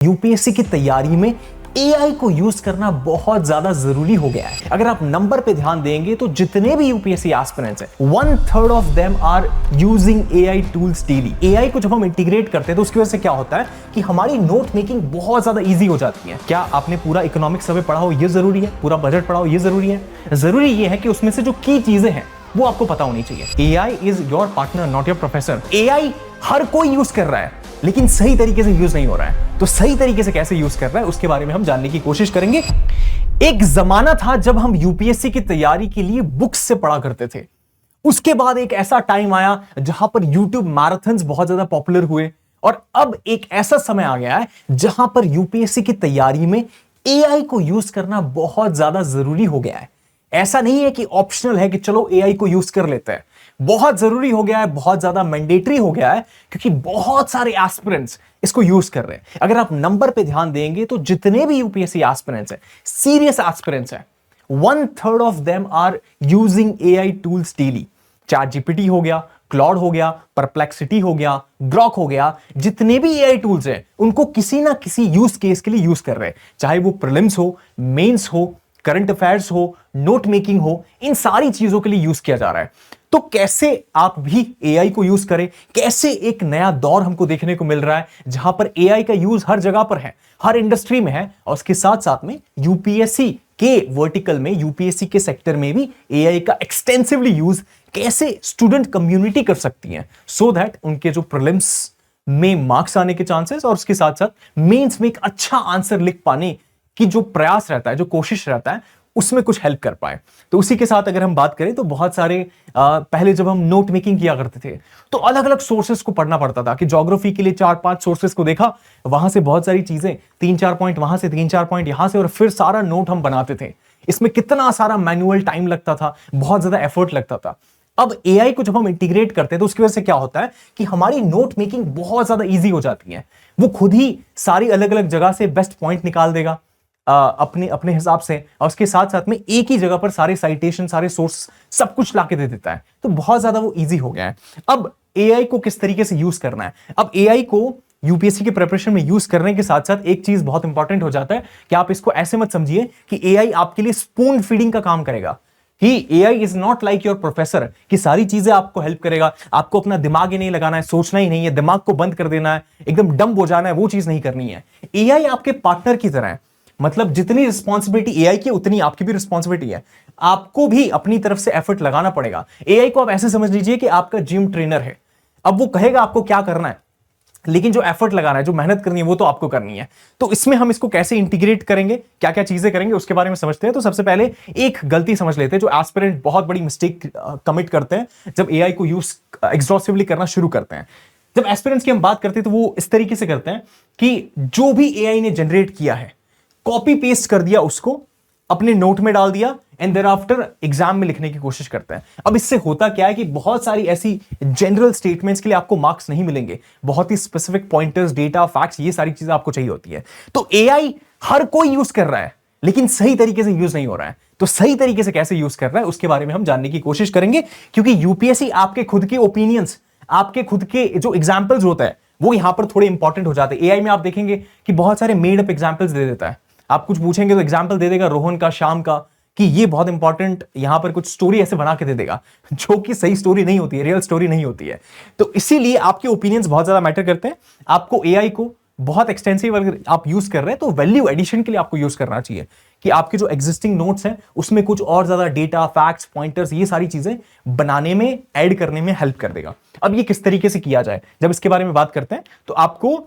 UPSC की तैयारी में एआई को यूज करना बहुत ज्यादा जरूरी हो गया है। अगर आप नंबर पे ध्यान देंगे तो जितने भी यूपीएससी एस्पिरेंट्स हैं 1/3 of them are using AI tools daily. AI को जब हम इंटीग्रेट करते हैं तो उसकी वजह से क्या होता है कि हमारी नोट मेकिंग बहुत ज्यादा इजी हो जाती है। क्या आपने पूरा इकोनॉमिक सर्वे पढ़ा हो ये जरूरी है, पूरा बजट पढ़ा हो ये जरूरी है। जरूरी ये है कि उसमें से जो की चीजें हैं वो आपको पता होनी चाहिए। AI is your partner not your professor. AI हर कोई यूज कर रहा है लेकिन सही तरीके से यूज नहीं हो रहा है। तो सही तरीके से कैसे यूज कर रहा है उसके बारे में हम जानने की कोशिश करेंगे। एक जमाना था जब हम यूपीएससी की तैयारी के लिए बुक्स से पढ़ा करते थे। उसके बाद एक ऐसा टाइम आया जहां पर यूट्यूब मैराथन्स बहुत ज्यादा पॉपुलर हुए और अब एक ऐसा समय आ गया है जहां पर यूपीएससी की तैयारी में एआई को यूज करना बहुत ज्यादा जरूरी हो गया है। ऐसा नहीं है कि ऑप्शनल है कि चलो एआई को यूज कर लेते हैं, बहुत जरूरी हो गया है, बहुत ज्यादा मैंडेटरी हो गया है क्योंकि बहुत सारे एस्पिरेंट्स इसको यूज कर रहे हैं। अगर आप नंबर पे ध्यान देंगे तो जितने भी यूपीएससी एस्पिरेंट्स हैं, सीरियस एस्पिरेंट्स हैं, 1/3 of them are using AI tools daily. ChatGPT हो गया, क्लॉड हो गया, परप्लेक्सिटी हो गया, ग्रॉक हो गया, जितने भी एआई टूल्स हैं उनको किसी ना किसी यूज केस के लिए यूज कर रहे हैं। चाहे वो प्रीलिम्स हो, मेंस हो, करंट अफेयर्स हो, नोट मेकिंग हो, इन सारी चीजों के लिए यूज किया जा रहा है। तो कैसे आप भी एआई को यूज करें, कैसे एक नया दौर हमको देखने को मिल रहा है जहां पर एआई का यूज हर जगह पर है, हर इंडस्ट्री में है और उसके साथ साथ में यूपीएससी के वर्टिकल में, यूपीएससी के सेक्टर में भी एआई का एक्सटेंसिवली यूज कैसे स्टूडेंट कम्युनिटी कर सकती है सो दैट उनके जो प्रीलिम्स में मार्क्स आने के चांसेस और उसके साथ साथ मेंस में एक अच्छा आंसर लिख पाने की जो प्रयास रहता है, जो कोशिश रहता है, उसमें कुछ हेल्प कर पाए। तो उसी के साथ अगर हम बात करें तो बहुत सारे पहले जब हम नोट मेकिंग किया करते थे तो अलग अलग सोर्सेस को पढ़ना पड़ता था कि ज्योग्राफी के लिए 4-5 सोर्सेस को देखा, वहां से बहुत सारी चीजें, 3-4 पॉइंट वहां से, 3-4 पॉइंट यहां से, और फिर सारा नोट हम बनाते थे। इसमें कितना सारा मैनुअल टाइम लगता था, बहुत ज्यादा एफर्ट लगता था। अब एआई को जब हम इंटीग्रेट करते हैं तो उसकी वजह से क्या होता है कि हमारी नोट मेकिंग बहुत ज्यादा इजी हो जाती है। वो खुद ही सारी अलग अलग जगह से बेस्ट पॉइंट निकाल देगा अपने अपने हिसाब से, और उसके साथ साथ में एक ही जगह पर सारे साइटेशन, सारे सोर्स, सब कुछ लाके दे देता है। तो बहुत ज्यादा वो इजी हो गया है। अब एआई को किस तरीके से यूज करना है, अब एआई को यूपीएससी के प्रिपरेशन में यूज करने के साथ साथ एक चीज बहुत इंपॉर्टेंट हो जाता है कि आप इसको ऐसे मत समझिए कि एआई आपके लिए स्पून फीडिंग का काम करेगा। ही AI is not like your professor कि सारी चीजें आपको हेल्प करेगा, आपको अपना दिमाग ही नहीं लगाना है, सोचना ही नहीं है, दिमाग को बंद कर देना है, एकदम डंब हो जाना है, वो चीज नहीं करनी है। एआई आपके पार्टनर की तरह है, मतलब जितनी रिस्पॉन्सिबिलिटी एआई की उतनी आपकी भी रिस्पॉन्सिबिलिटी है। आपको भी अपनी तरफ से एफर्ट लगाना पड़ेगा। एआई को आप ऐसे समझ लीजिए कि आपका जिम ट्रेनर है। अब वो कहेगा आपको क्या करना है, लेकिन जो एफर्ट लगाना है, जो मेहनत करनी है, वो तो आपको करनी है। तो इसमें हम इसको कैसे इंटीग्रेट करेंगे, क्या क्या चीजें करेंगे, उसके बारे में समझते हैं। तो सबसे पहले एक गलती समझ लेते हैं जो एस्पिरेंट बहुत बड़ी मिस्टेक कमिट करते हैं जब एआई को यूज एग्जॉस्टिवली करना शुरू करते हैं। जब एस्पिरेंट्स की हम बात करते हैं तो वो इस तरीके से करते हैं कि जो भी एआई ने जनरेट किया है कॉपी पेस्ट कर दिया, उसको अपने नोट में डाल दिया एंड देयर आफ्टर एग्जाम में लिखने की कोशिश करते हैं। अब इससे होता क्या है कि बहुत सारी ऐसी जनरल स्टेटमेंट्स के लिए आपको मार्क्स नहीं मिलेंगे, बहुत ही स्पेसिफिक पॉइंटर्स, डेटा, फैक्ट्स, ये सारी चीजें आपको चाहिए होती है। तो एआई हर कोई यूज कर रहा है लेकिन सही तरीके से यूज नहीं हो रहा है। तो सही तरीके से कैसे यूज कर रहा है उसके बारे में हम जानने की कोशिश करेंगे, क्योंकि यूपीएससी आपके खुद के ओपिनियंस, आपके खुद के जो एग्जाम्पल्स होता है वो यहां पर थोड़े इंपॉर्टेंट हो जाते हैं। एआई में आप देखेंगे कि बहुत सारे मेड अप एग्जाम्पल्स दे देता है। आप कुछ पूछेंगे तो एग्जाम्पल दे देगा रोहन का, श्याम का, कि ये बहुत इंपॉर्टेंट, यहां पर कुछ स्टोरी ऐसे बना के दे देगा जो कि सही स्टोरी नहीं होती है, रियल स्टोरी नहीं होती है। तो इसीलिए आपके ओपिनियंस बहुत ज्यादा मैटर करते हैं। आपको एआई को बहुत एक्सटेंसिव अगर आप यूज कर रहे हैं तो वैल्यू एडिशन के लिए आपको यूज करना चाहिए कि आपके जो एग्जिस्टिंग नोट्स हैं उसमें कुछ और ज्यादा डेटा, फैक्ट्स, पॉइंटर्स, ये सारी चीजें बनाने में, ऐड करने में हेल्प कर देगा। अब ये किस तरीके से किया जाए, जब इसके बारे में बात करते हैं तो आपको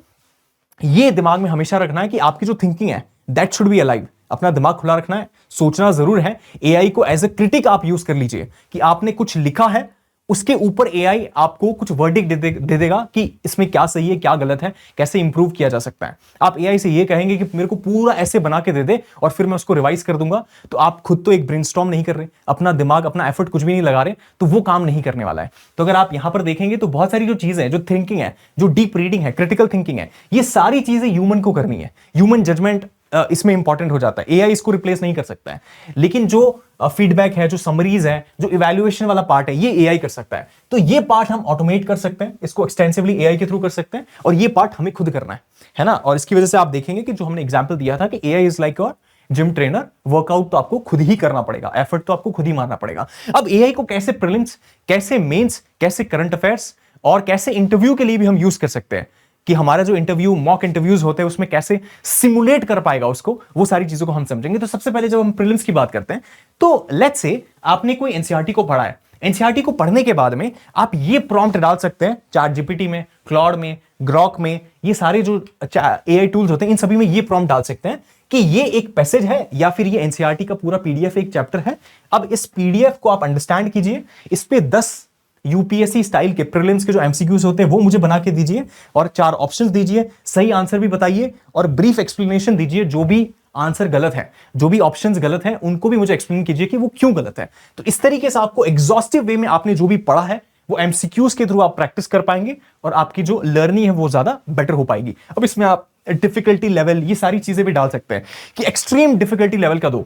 ये दिमाग में हमेशा रखना है कि आपकी जो थिंकिंग है दैट शुड बी अलाइव। अपना दिमाग खुला रखना है, सोचना जरूर है। एआई को एज ए क्रिटिक आप यूज कर लीजिए कि आपने कुछ लिखा है, उसके ऊपर एआई आपको कुछ वर्डिक्ट दे देगा कि इसमें क्या सही है, क्या गलत है, कैसे इंप्रूव किया जा सकता है। आप एआई से ये कहेंगे कि मेरे को पूरा ऐसे बना के दे दे और फिर मैं उसको रिवाइज कर दूंगा, तो आप खुद तो एक ब्रेनस्टॉर्म नहीं कर रहे, अपना दिमाग, अपना एफर्ट कुछ भी नहीं लगा रहे, तो वो काम नहीं करने वाला है। तो अगर आप यहां पर देखेंगे तो बहुत सारी जो चीजें हैं, जो थिंकिंग है, जो डीप रीडिंग है, क्रिटिकल थिंकिंग है, ये सारी चीजें ह्यूमन को करनी है। ह्यूमन जजमेंट इसमें इंपॉर्टेंट हो जाता है। एआई इसको रिप्लेस नहीं कर सकता है, लेकिन जो फीडबैक है, जो समरीज है, जो इवैल्यूएशन वाला पार्ट है, ये एआई कर सकता है। तो ये पार्ट हम ऑटोमेट कर सकते हैं, इसको एक्सटेंसिवली एआई के थ्रू कर सकते हैं, और ये पार्ट हमें खुद करना है। है ना। और इसकी वजह से आप देखेंगे कि जो हमने एग्जाम्पल दिया था कि AI is like your gym trainer, workout तो आपको खुद ही करना पड़ेगा, एफर्ट तो आपको खुद ही मारना पड़ेगा। अब एआई को कैसे प्रीलिम्स, कैसे मेंस, कैसे करंट अफेयर्स और कैसे इंटरव्यू के लिए भी हम यूज कर सकते हैं, कि हमारा जो इंटरव्यू, मॉक इंटरव्यूज होते हैं उसमें कैसे सिमुलेट कर पाएगा उसको, वो सारी चीजों को हम समझेंगे। तो सबसे पहले जब हम प्रीलिम्स की बात करते हैं तो लेट्स से आपने कोई एनसीईआरटी को पढ़ा है, एनसीईआरटी को पढ़ने के बाद में आप ये प्रॉम्प्ट डाल सकते हैं चैट जीपीटी में, क्लॉड में, ग्रॉक में, ये सारे जो एआई टूल्स होते हैं इन सभी में ये प्रॉम्प्ट डाल सकते हैं कि ये एक पैसेज है या फिर ये एनसीईआरटी का पूरा पीडीएफ एक चैप्टर है। अब इस पीडीएफ को आप अंडरस्टैंड कीजिए, इस पे 10 यूपीएससी स्टाइल के प्रीलिम्स के जो एमसीक्यूज होते हैं वो मुझे बना के दीजिए और 4 ऑप्शंस दीजिए, सही आंसर भी बताइए और ब्रीफ एक्सप्लेनेशन दीजिए, जो भी आंसर गलत है, जो भी ऑप्शंस गलत हैं उनको भी मुझे एक्सप्लेन कीजिए कि वो क्यों गलत है। तो इस तरीके से आपको एग्जॉस्टिव वे में आपने जो भी पढ़ा है वो एमसीक्यूज के थ्रू आप प्रैक्टिस कर पाएंगे और आपकी जो लर्निंग है वो ज्यादा बेटर हो पाएगी। अब इसमें आप डिफिकल्टी लेवल ये सारी चीजें भी डाल सकते हैं कि एक्सट्रीम डिफिकल्टी लेवल का दो,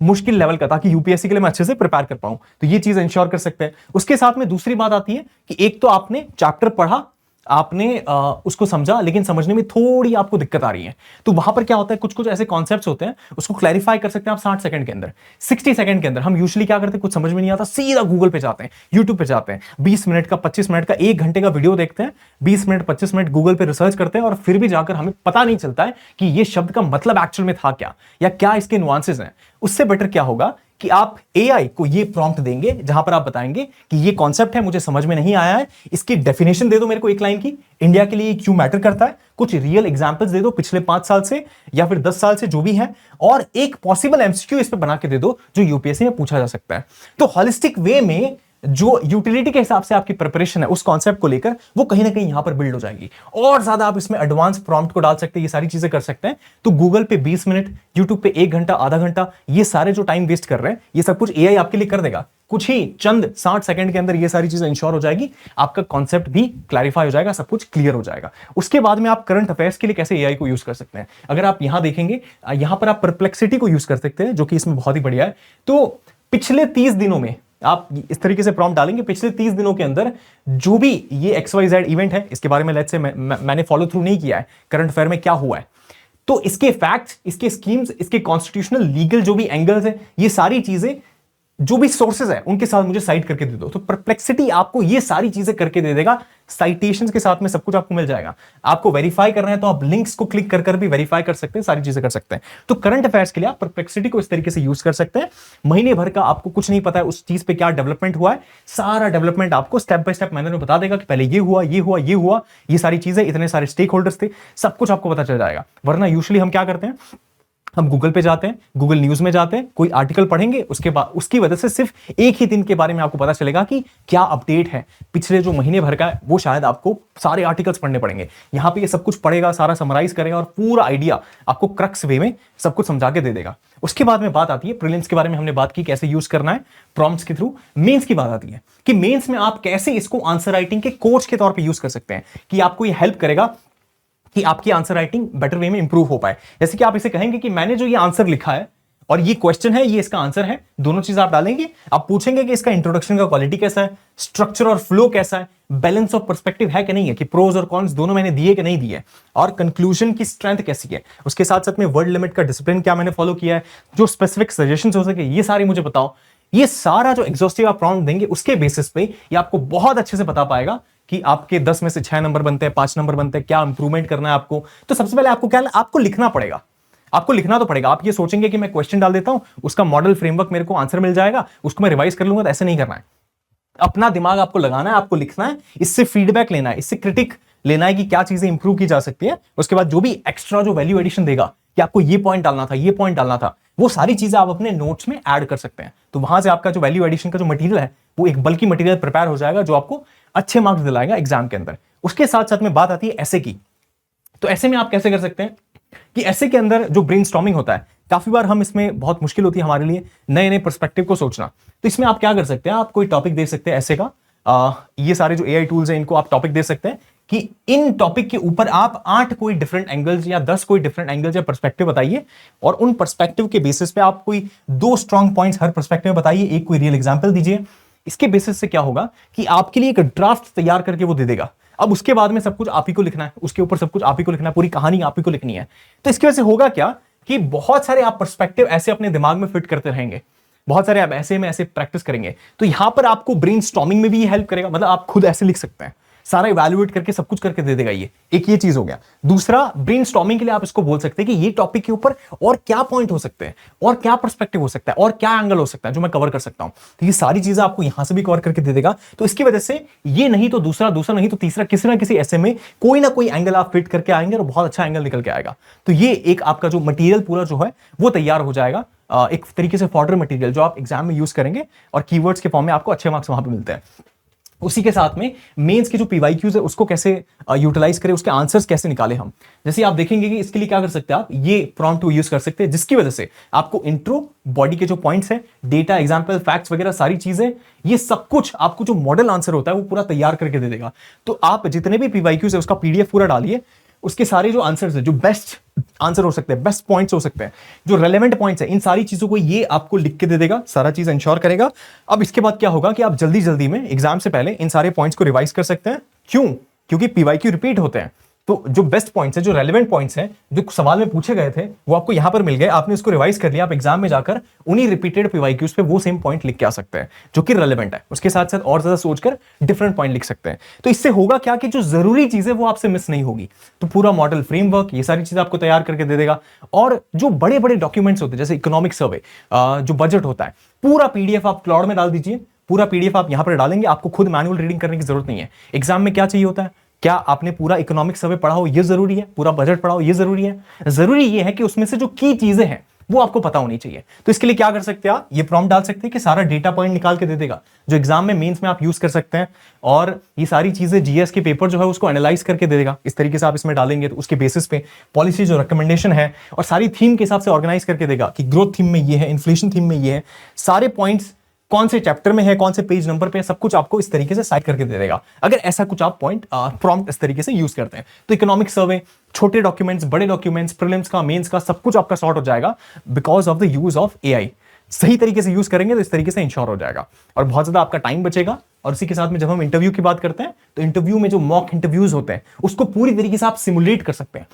मुश्किल लेवल का, ताकि यूपीएससी के लिए मैं अच्छे से प्रिपेयर कर पाऊं। तो ये चीज इंश्योर कर सकते हैं। उसके साथ में दूसरी बात आती है कि एक तो आपने चैप्टर पढ़ा, आपने उसको समझा, लेकिन समझने में थोड़ी आपको दिक्कत आ रही है, तो वहां पर क्या होता है, कुछ कुछ ऐसे कॉन्सेप्ट्स होते हैं उसको क्लैरिफाई कर सकते हैं आप 60 सेकंड के अंदर, 60 सेकंड के अंदर। हम यूजुअली क्या करते हैं, कुछ समझ में नहीं आता सीधा गूगल पे जाते हैं, यूट्यूब पे जाते हैं, 20 मिनट का, 25 मिनट का, 1 घंटे का वीडियो देखते हैं, 20 मिनट 25 मिनट गूगल पे रिसर्च करते हैं और फिर भी जाकर हमें पता नहीं चलता है कि ये शब्द का मतलब एक्चुअल में था क्या या क्या इसके नुआंसेस हैं। उससे बेटर क्या होगा कि आप एआई को ये प्रॉम्प्ट देंगे जहां पर आप बताएंगे कि ये कॉन्सेप्ट है, मुझे समझ में नहीं आया है, इसकी डेफिनेशन दे दो मेरे को एक लाइन की, इंडिया के लिए क्यों मैटर करता है, कुछ रियल एग्जांपल्स दे दो पिछले 5 साल से या फिर 10 साल से जो भी है, और एक पॉसिबल एमसीक्यू इस पे बना के दे दो जो यूपीएससी में पूछा जा सकता है। तो होलिस्टिक वे में जो यूटिलिटी के हिसाब से आपकी प्रिपरेशन है उस कॉन्सेप्ट को लेकर, वो कहीं ना कहीं यहां पर बिल्ड हो जाएगी। और ज्यादा आप इसमें एडवांस प्रॉम्प्ट को डाल सकते हैं, ये सारी चीजें कर सकते हैं। तो गूगल पे 20 मिनट, यूट्यूब पे 1 घंटा, आधा घंटा, ये सारे जो टाइम वेस्ट कर रहे हैं ये सब कुछ एआई आपके लिए कर देगा। कुछ ही चंद 60 सेकंड के अंदर ये सारी चीजें इंश्योर हो जाएगी, आपका कॉन्सेप्ट भी क्लैरिफाई हो जाएगा, सब कुछ क्लियर हो जाएगा। उसके बाद में आप करंट अफेयर्स के लिए कैसे एआई को यूज कर सकते हैं, अगर आप यहां देखेंगे, यहां पर आप परप्लेक्सिटी को यूज कर सकते हैं, जो कि इसमें बहुत ही बढ़िया है। तो पिछले 30 दिनों में आप इस तरीके से प्रॉम्प्ट डालेंगे, पिछले 30 दिनों के अंदर जो भी ये XYZ इवेंट है, इसके बारे में लेट्स से मैंने फॉलो थ्रू नहीं किया है, करंट अफेयर में क्या हुआ है, तो इसके फैक्ट्स, इसके स्कीम्स, इसके कॉन्स्टिट्यूशनल लीगल जो भी एंगल्स है, ये सारी चीजें जो भी सोर्सेज है उनके साथ मुझे साइट करके दे दो। तो परप्लेक्सिटी आपको ये सारी चीजें करके दे देगा, साइटेशंस के साथ में सब कुछ आपको मिल जाएगा। आपको वेरीफाई करना है तो आप लिंक्स को क्लिक कर भी वेरीफाई कर सकते हैं, सारी चीजें कर सकते हैं। तो करंट अफेयर्स के लिए आप परप्लेक्सिटी को इस तरीके से यूज कर सकते हैं। महीने भर का आपको कुछ नहीं पता है उस चीज पे क्या डेवलपमेंट हुआ है, सारा डेवलपमेंट आपको स्टेप बाय स्टेप मैनर में बता देगा कि पहले ये हुआ, ये हुआ, ये हुआ, ये सारी चीजें, इतने सारे स्टेक होल्डर्स थे, सब कुछ आपको पता चल जाएगा। वरना यूजुअली हम क्या करते हैं, हम गूगल पे जाते हैं, गूगल न्यूज में जाते हैं, कोई आर्टिकल पढ़ेंगे, उसके बाद उसकी वजह से सिर्फ एक ही दिन के बारे में आपको पता चलेगा कि क्या अपडेट है, पिछले जो महीने भर का है वो शायद आपको सारे आर्टिकल्स पढ़ने पड़ेंगे। यहां पे ये सब कुछ पढ़ेगा, सारा समराइज करेगा और पूरा आइडिया आपको क्रक्स वे में सब कुछ समझा के दे देगा। उसके बाद में बात आती है प्रीलिम्स के बारे में, हमने बात की कैसे यूज करना है प्रॉम्प्ट्स के थ्रू। मेंस की बात आती है कि मेंस में आप कैसे इसको आंसर राइटिंग के कोच के तौर पर यूज कर सकते हैं, कि आपको ये हेल्प करेगा कि आपकी आंसर राइटिंग बेटर वे में इंप्रूव हो पाए। जैसे कि आप इसे कहेंगे कि मैंने जो ये आंसर लिखा है और ये क्वेश्चन है, ये इसका आंसर है, दोनों चीज आप डालेंगे, आप पूछेंगे कि इसका इंट्रोडक्शन का क्वालिटी कैसा है, स्ट्रक्चर और फ्लो कैसा है, बैलेंस ऑफ पर्सपेक्टिव है कि नहीं है, कि प्रोज और कॉन्स दोनों मैंने दिए कि नहीं दिए, और कंक्लूजन की स्ट्रेंथ कैसी है, उसके साथ साथ में वर्ड लिमिट का डिसिप्लिन क्या मैंने फॉलो किया है, जो स्पेसिफिक सजेशंस हो सके ये सारे मुझे बताओ। ये सारा जो एग्जॉस्टिव आप प्रॉम्प्ट देंगे उसके बेसिस पे ये आपको बहुत अच्छे से बता पाएगा कि आपके 10 में से 6 नंबर बनते हैं, 5 नंबर बनते हैं, क्या इंप्रूवमेंट करना है आपको। तो सबसे पहले आपको क्या, आपको लिखना पड़ेगा, आपको लिखना तो पड़ेगा। आप ये सोचेंगे कि मैं क्वेश्चन डाल देता हूं, उसका मॉडल फ्रेमवर्क मेरे को आंसर मिल जाएगा, उसको मैं रिवाइज कर लूंगा, तो ऐसे नहीं करना है। अपना दिमाग आपको लगाना है, आपको लिखना है, इससे फीडबैक लेना है, इससे क्रिटिक लेना है कि क्या चीजें इंप्रूव की जा सकती है। उसके बाद जो भी एक्स्ट्रा जो वैल्यू एडिशन देगा कि आपको ये पॉइंट डालना था, ये पॉइंट डालना था, वो सारी चीजें आप अपने नोट्स में ऐड कर सकते हैं। तो वहां से आपका जो वैल्यू एडिशन का जो मटेरियल है वो एक बल्कि मटेरियल प्रिपेयर हो जाएगा, जो आपको अच्छे मार्क्स दिलाएगा एग्जाम के अंदर। उसके साथ साथ में बात आती है ऐसे की। तो ऐसे में आप कैसे कर सकते हैं कि ऐसे के अंदर जो ब्रेनस्टॉर्मिंग होता है, काफी बार हम इसमें बहुत मुश्किल होती है हमारे लिए नए नए पर्सपेक्टिव को सोचना। तो इसमें आप क्या कर सकते हैं, आप कोई टॉपिक दे सकते हैं ऐसे का, ये सारे जो एआई टूल्स हैं इनको आप टॉपिक दे सकते हैं कि इन टॉपिक के ऊपर आप 8 कोई डिफरेंट एंगल्स या 10 कोई डिफरेंट एंगल्स या पर्सपेक्टिव बताइए, और उन पर्सपेक्टिव के बेसिस पे आप कोई 2 स्ट्रॉन्ग पॉइंट्स हर पर्सपेक्टिव में बताइए, एक कोई रियल एग्जांपल दीजिए। इसके बेसिस से क्या होगा कि आपके लिए एक ड्राफ्ट तैयार करके वो दे देगा। अब उसके बाद में सब कुछ आप ही को लिखना है, उसके ऊपर सब कुछ आप ही को लिखना है, पूरी कहानी आप ही को लिखनी है। तो इसकी वजह से होगा क्या कि बहुत सारे आप पर्सपेक्टिव ऐसे अपने दिमाग में फिट करते रहेंगे, बहुत सारे आप ऐसे में ऐसे प्रैक्टिस करेंगे, तो यहां पर आपको ब्रेनस्टॉर्मिंग में भी हेल्प करेगा। मतलब आप खुद ऐसे लिख सकते हैं, सारा इवैल्यूएट करके सब कुछ करके दे देगा ये चीज हो गया। दूसरा, ब्रेनस्टॉर्मिंग के लिए आप इसको बोल सकते हैं कि ये टॉपिक के ऊपर और क्या पॉइंट हो सकते हैं, और क्या पर्सपेक्टिव हो सकता है, और क्या एंगल हो सकता है जो मैं कवर कर सकता हूं। तो ये सारी चीजें आपको यहां से भी कवर करके दे देगा। तो इसकी वजह से ये नहीं तो दूसरा, दूसरा नहीं तो तीसरा, किसी ना किसी ऐसे में कोई ना कोई एंगल आप फिट करके आएंगे और बहुत अच्छा एंगल निकल के आएगा। तो ये एक आपका जो मटीरियल पूरा जो है वो तैयार हो जाएगा, एक तरीके से फॉर्डर मटेरियल जो आप एग्जाम में यूज करेंगे और कीवर्ड्स के फॉर्म में आपको अच्छे मार्क्स वहां पे मिलते हैं। उसी के साथ में मेंस की जो पीवाईक्यूज है उसको कैसे यूटिलाइज करें, उसके आंसर्स कैसे निकाले हम। जैसे आप देखेंगे कि इसके लिए क्या कर सकते हैं, आप ये प्रॉम्प्ट टू यूज कर सकते हैं, जिसकी वजह से आपको इंट्रो, बॉडी के जो पॉइंट्स हैं, डेटा, एग्जांपल, फैक्ट्स वगैरह सारी चीजें, ये सब कुछ आपको जो मॉडल आंसर होता है वो पूरा तैयार करके दे देगा। तो आप जितने भी पीवाईक्यूज है उसका पीडीएफ पूरा डालिए, उसके सारे जो आंसर्स है, जो बेस्ट आंसर हो सकते हैं, बेस्ट पॉइंट्स हो सकते हैं, जो रेलेवेंट पॉइंट्स है, इन सारी चीजों को ये आपको लिख के दे देगा, सारा चीज इंश्योर करेगा। अब इसके बाद क्या होगा कि आप जल्दी जल्दी में एग्जाम से पहले इन सारे पॉइंट्स को रिवाइज कर सकते हैं। क्यों? क्योंकि पीवाईक्यू रिपीट होते हैं, तो जो बेस्ट पॉइंट्स है, जो रेलेवेंट पॉइंट्स हैं, जो सवाल में पूछे गए थे वो आपको यहां पर मिल गए, आपने उसको रिवाइज कर लिया। आप एग्जाम में जाकर उन्हीं रिपीटेड पीवाईक्यूज पे वो सेम पॉइंट लिख के आ सकते हैं जो कि रेलेवेंट है, उसके साथ साथ और ज्यादा सोचकर डिफरेंट पॉइंट लिख सकते हैं। तो इससे होगा क्या कि जो जरूरी चीजें वो आपसे मिस नहीं होगी। तो पूरा मॉडल फ्रेमवर्क, ये सारी चीजें आपको तैयार करके दे देगा। और जो बड़े बड़े डॉक्यूमेंट्स होते हैं जैसे इकोनॉमिक सर्वे, जो बजट होता है, पूरा पीडीएफ आप क्लाउड में डाल दीजिए। पूरा पीडीएफ आप यहां पर डालेंगे, आपको खुद मैनुअल रीडिंग करने की जरूरत नहीं है। एग्जाम में क्या चाहिए होता है, क्या आपने पूरा इकोनॉमिक सर्वे पढ़ा हो ये जरूरी है, पूरा बजट पढ़ा हो ये जरूरी है। जरूरी ये है कि उसमें से जो की चीजें हैं वो आपको पता होनी चाहिए। तो इसके लिए क्या कर सकते हैं आप, ये प्रॉम्प्ट डाल सकते हैं कि सारा डेटा पॉइंट निकाल के दे देगा जो एग्जाम में, मेंस में आप यूज कर सकते हैं। और ये सारी चीजें जीएस के पेपर जो है उसको एनालाइज करके दे देगा। इस तरीके से आप इसमें डालेंगे तो उसके बेसिस पे पॉलिसी जो रिकमेंडेशन है और सारी थीम के हिसाब से ऑर्गेनाइज करके देगा कि ग्रोथ थीम में ये है, इन्फ्लेशन थीम में ये है, सारे पॉइंट्स कौन से चैप्टर में है, कौन से पेज नंबर पे है, सब कुछ आपको इस तरीके से साइड करके दे देगा। अगर ऐसा कुछ आप पॉइंट प्रॉम्प्ट इस तरीके से यूज करते हैं तो इकोनॉमिक सर्वे, छोटे डॉक्यूमेंट्स, बड़े डॉक्यूमेंट्स, प्रीलिम्स का, मेंस का, सब कुछ आपका सॉर्ट हो जाएगा because of the use of AI. सही तरीके से यूज करेंगे तो इस तरीके से इंश्योर हो जाएगा और बहुत ज्यादा आपका टाइम बचेगा। और इसी के साथ में जब हम इंटरव्यू की बात करते हैं तो इंटरव्यू में जो मॉक इंटरव्यूज होते हैं उसको पूरी तरीके से आप सिमुलेट कर सकते हैं।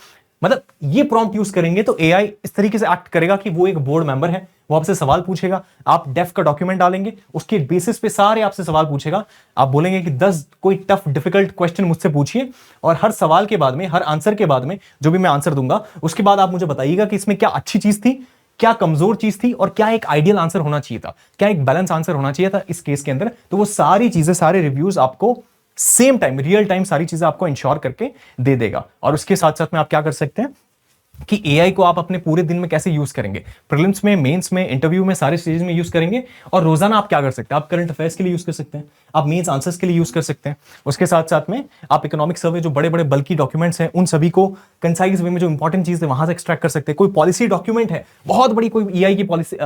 मतलब ये प्रॉम्प्ट यूज करेंगे तो एआई इस तरीके से एक्ट करेगा कि वो एक बोर्ड मेंबर है, वो आपसे सवाल पूछेगा, आप डेफ का डॉक्यूमेंट डालेंगे, उसके बेसिस पे सारे आपसे सवाल पूछेगा। आप बोलेंगे कि 10 कोई टफ डिफिकल्ट क्वेश्चन मुझसे पूछिए और हर सवाल के बाद में, हर आंसर के बाद में जो भी मैं आंसर दूंगा उसके बाद आप मुझे बताइएगा कि इसमें क्या अच्छी चीज थी, क्या कमजोर चीज थी और क्या एक आइडियल आंसर होना चाहिए था, क्या एक बैलेंस आंसर होना चाहिए था इस केस के अंदर। तो वो सारी चीजें, सारे रिव्यूज आपको सेम टाइम, रियल टाइम सारी चीजें आपको इंश्योर करके दे देगा। और उसके साथ साथ में आप क्या कर सकते हैं कि एआई को आप अपने पूरे दिन में कैसे यूज करेंगे, प्रीलिम्स में, मेंस में, इंटरव्यू में, सारे स्टेज में यूज करेंगे। और रोजाना आप क्या कर सकते हैं, आप करंट अफेयर्स के लिए यूज कर सकते हैं, आप मेंस आंसर्स के लिए यूज कर सकते हैं। उसके साथ साथ में आप इकोनॉमिक सर्वे, जो बड़े बड़े बल्कि डॉक्यूमेंट्स हैं, उन सभी को कंसाइज वे में जो इंपॉर्टेंट चीज है वहां से एक्सट्रैक्ट कर सकते हैं। कोई पॉलिसी डॉक्यूमेंट है, बहुत बड़ी कोई ईआई की पॉलिसी,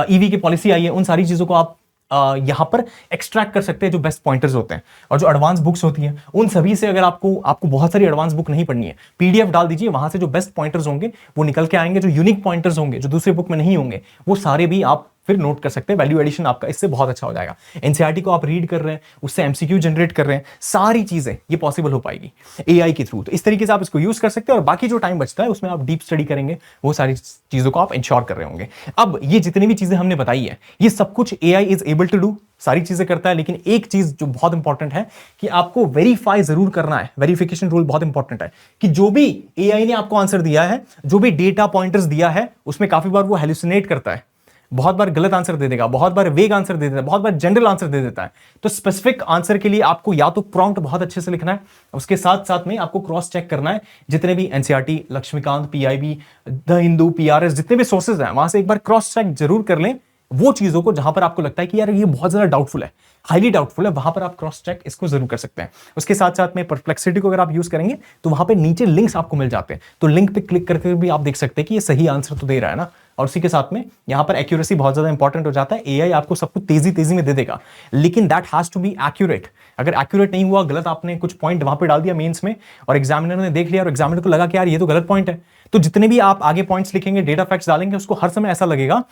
ईवी की पॉलिसी आई है, उन सारी चीजों को आप यहां पर एक्सट्रैक्ट कर सकते हैं जो बेस्ट पॉइंटर्स होते हैं। और जो एडवांस बुक्स होती हैं उन सभी से, अगर आपको बहुत सारी एडवांस बुक नहीं पढ़नी है, पीडीएफ डाल दीजिए, वहां से जो बेस्ट पॉइंटर्स होंगे वो निकल के आएंगे, जो यूनिक पॉइंटर्स होंगे जो दूसरे बुक में नहीं होंगे वो सारे भी आप फिर नोट कर सकते हैं। वैल्यू एडिशन आपका इससे बहुत अच्छा हो जाएगा। एनसीईआरटी को आप रीड कर रहे हैं, उससे एमसीक्यू जनरेट कर रहे हैं, सारी चीजें ये पॉसिबल हो पाएगी एआई के थ्रू। तो इस तरीके से आप इसको यूज कर सकते हैं और बाकी जो टाइम बचता है उसमें आप डीप स्टडी करेंगे, वो सारी चीजों को आप इंश्योर कर रहे होंगे। अब ये जितनी भी चीजें हमने बताई है ये सब कुछ AI is able to do, सारी चीजें करता है। लेकिन एक चीज जो बहुत इंपॉर्टेंट है कि आपको वेरीफाई जरूर करना है। वेरिफिकेशन रूल बहुत इंपॉर्टेंट है कि जो भी एआई ने आपको आंसर दिया है, जो भी डेटा पॉइंटर्स दिया है, उसमें काफी बार वो हेलुसिनेट करता है, बहुत बार गलत आंसर दे देगा, बहुत बार वेग आंसर दे देता है, बहुत बार जनरल आंसर दे देता है। तो स्पेसिफिक आंसर के लिए आपको या तो प्रॉम्प्ट बहुत अच्छे से लिखना है, उसके साथ साथ में आपको क्रॉस चेक करना है जितने भी NCERT, Laxmikanth, PIB, the Hindu, PRS, जितने भी सोर्सेज हैं वहां से एक बार क्रॉस चेक जरूर कर लें वो चीजों को जहां पर आपको लगता है कि यार ये बहुत ज्यादा डाउटफुल है, हाईली डाउटफुल है, वहां पर आप क्रॉस चेक इसको जरूर कर सकते हैं। उसके साथ साथ में परप्लेक्सिटी को अगर आप यूज करेंगे तो वहां पे नीचे लिंक्स आपको मिल जाते हैं, तो लिंक पे क्लिक करके भी आप देख सकते हैं कि ये सही आंसर तो दे रहा है ना। और उसी के साथ में यहां पर एक्यूरेसी बहुत ज्यादा इंपॉर्टेंट हो जाता है। एआई आपको सब कुछ तेजी में दे देगा, लेकिन that has to be accurate. अगर एक्यूरेट नहीं हुआ, गलत आपने कुछ पॉइंट वहां पे डाल दिया मेंस में और एग्जामिनर ने देख लिया और एग्जामिनर को लगा कि यार ये तो गलत पॉइंट है, तो जितने भी आप आगे पॉइंट्स लिखेंगे, डेटा फैक्ट्स डालेंगे, उसको हर समय ऐसा लगेगा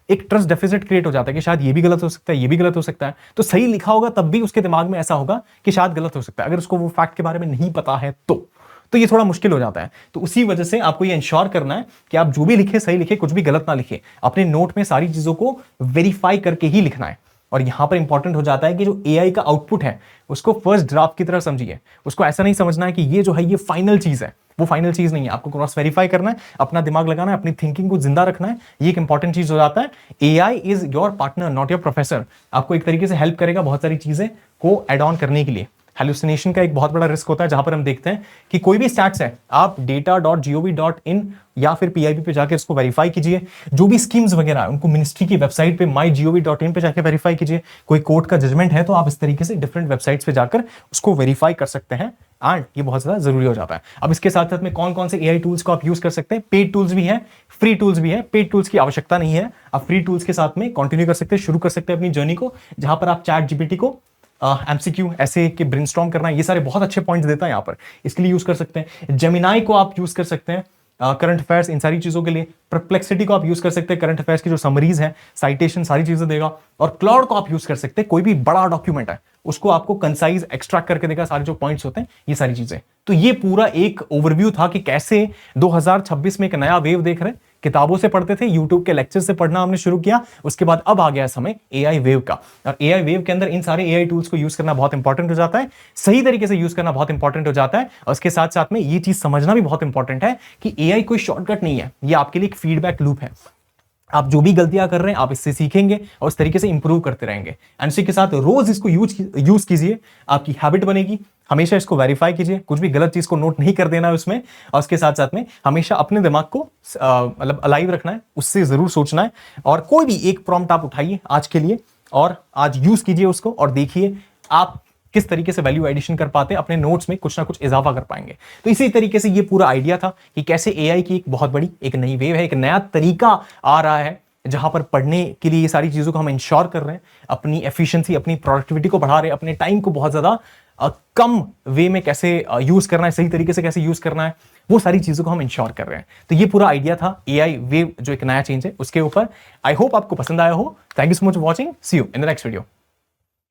एक ट्रस्ट डेफिसिट क्रिएट हो जाता है कि शायद ये भी गलत हो सकता है, ये भी गलत हो सकता है। तो सही लिखा होगा तब भी उसके दिमाग में ऐसा होगा कि शायद गलत हो सकता है, अगर उसको वो फैक्ट के बारे में नहीं पता है तो ये थोड़ा मुश्किल हो जाता है। तो उसी वजह से आपको ये इंश्योर करना है कि आप जो भी लिखे सही लिखे, कुछ भी गलत ना लिखे। अपने नोट में सारी चीजों को वेरीफाई करके ही लिखना है। और यहां पर इंपॉर्टेंट हो जाता है कि जो एआई का आउटपुट है उसको फर्स्ट ड्राफ्ट की तरह समझिए। उसको ऐसा नहीं समझना है कि ये जो है ये फाइनल चीज है, वो फाइनल चीज नहीं है। आपको क्रॉस वेरीफाई करना है, अपना दिमाग लगाना है, अपनी थिंकिंग को जिंदा रखना है। ये एक इंपॉर्टेंट चीज हो जाता है। AI is your partner not your professor. आपको एक तरीके से हेल्प करेगा बहुत सारी चीजें को एड ऑन करने के लिए। हेलुसिनेशन का एक बहुत बड़ा रिस्क होता है, जहां पर हम देखते हैं कि कोई भी स्टैट्स है, आप data.gov.in या फिर पीआईबी पे जाकर इसको वेरीफाई कीजिए। जो भी स्कीम्स वगैरह है उनको मिनिस्ट्री की वेबसाइट पे mygov.in पे जाकर वेरीफाई कीजिए। कोई कोर्ट का जजमेंट है तो आप इस तरीके से डिफरेंट वेबसाइट्स पे जाकर उसको वेरीफाई कर सकते हैं। एंड ये बहुत ज्यादा जरूरी हो जाता है। अब इसके साथ साथ में कौन कौन से एआई टूल्स को आप यूज कर सकते हैं? पेड टूल्स भी हैं, फ्री टूल्स भी हैं। पेड टूल्स की आवश्यकता नहीं है, आप फ्री टूल्स के साथ में कंटिन्यू कर सकते हैं, शुरू कर सकते हैं अपनी जर्नी को, जहां पर आप चैट जीपीटी को एमसीक्यू ऐसे के ब्रेनस्टॉर्म करना, ये सारे बहुत अच्छे पॉइंट्स देता है यहाँ पर, इसके लिए यूज कर सकते हैं। जेमिनाई को आप यूज कर सकते हैं करंट अफेयर्स, इन सारी चीजों के लिए। परप्लेक्सिटी को आप यूज कर सकते हैं, करंट अफेयर्स की जो समरीज है, साइटेशन, सारी चीजें देगा। और क्लाउड को आप यूज कर सकते हैं, कोई भी बड़ा डॉक्यूमेंट है उसको आपको कंसाइज एक्सट्रैक्ट करके देगा, सारे जो पॉइंट्स होते हैं, ये सारी चीजें। तो ये पूरा एक ओवरव्यू था कि कैसे 2026 में एक नया वेव देख रहे हैं। किताबों से पढ़ते थे, यूट्यूब के लेक्चर से पढ़ना हमने शुरू किया, उसके बाद अब आ गया समय एआई वेव का। और एआई वेव के अंदर इन सारे एआई टूल्स को यूज करना बहुत इंपॉर्टेंट हो जाता है, सही तरीके से यूज करना बहुत इंपॉर्टेंट हो जाता है। और उसके साथ साथ में ये चीज समझना भी बहुत इंपॉर्टेंट है कि एआई कोई शॉर्टकट नहीं है, ये आपके लिए एक फीडबैक लूप है। आप जो भी गलतियां कर रहे हैं आप इससे सीखेंगे और उस तरीके से इंप्रूव करते रहेंगे। एंड इसी के साथ रोज इसको यूज कीजिए, आपकी हैबिट बनेगी। हमेशा इसको वेरीफाई कीजिए, कुछ भी गलत चीज को नोट नहीं कर देना है उसमें। और उसके साथ साथ में हमेशा अपने दिमाग को मतलब अलाइव रखना है, उससे जरूर सोचना है। और कोई भी एक प्रॉम्प्ट आप उठाइए आज के लिए और आज यूज कीजिए उसको, और देखिए आप किस तरीके से वैल्यू एडिशन कर पाते हैं, अपने नोट्स में कुछ ना कुछ इजाफा कर पाएंगे। तो इसी तरीके से ये पूरा आइडिया था कि कैसे एआई की एक बहुत बड़ी एक नई वेव है, एक नया तरीका आ रहा है जहां पर पढ़ने के लिए ये सारी चीजों को हम इंश्योर कर रहे हैं, अपनी एफिशिएंसी, अपनी प्रोडक्टिविटी को बढ़ा रहे हैं, अपने टाइम को बहुत ज्यादा कम वे में कैसे यूज करना है, सही तरीके से कैसे यूज करना है, वो सारी चीजों को हम इंश्योर कर रहे हैं। तो ये पूरा आइडिया था एआई वेव, जो एक नया चेंज है उसके ऊपर। आई होप आपको पसंद आया हो। Thank you so much for watching, see you in the next video.